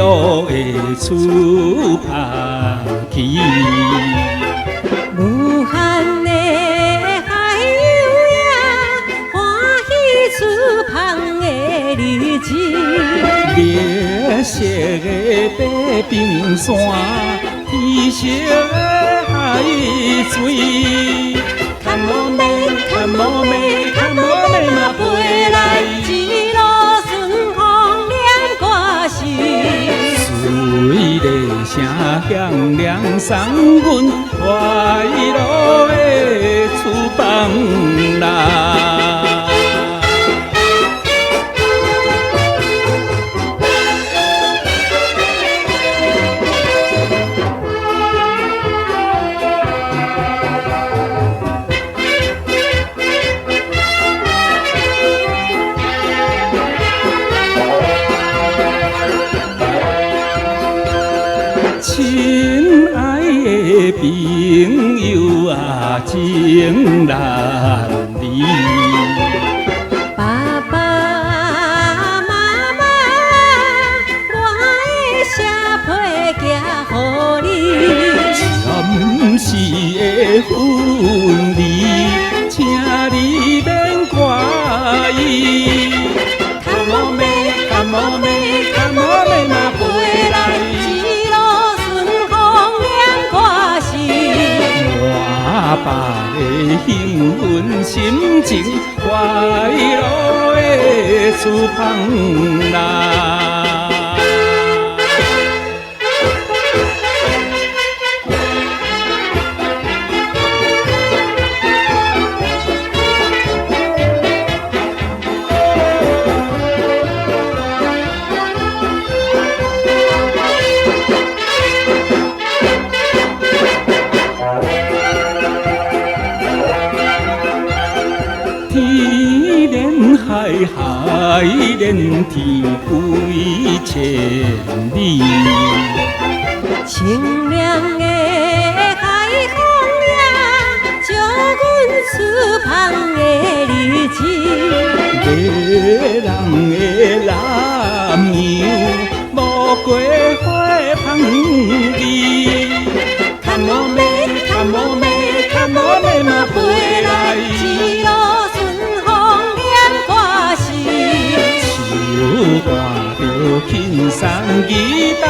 路的出发去。无限的海洋呀，欢喜出航的日子。绿色的白冰山，天色的海水。看无妹，看无妹，看无妹嘛飞来。一路顺风念歌词，水的声响亮送阮快乐的出放啦。亲爱的朋友啊，情难离。爸爸妈妈，我的写批寄予你。暂时的分离，请你免怪意。看无妹，看无妹，看无妹嘛飞来。我爸的兴奋心情，快乐的出放啦。天连海，海连天，几千里。清凉的海风呀，照阮出航的日子。迷人的南洋，无过花香味。看无妹，看无妹，看无妹嘛飞来。一路顺风念歌词，手带着轻松吉他。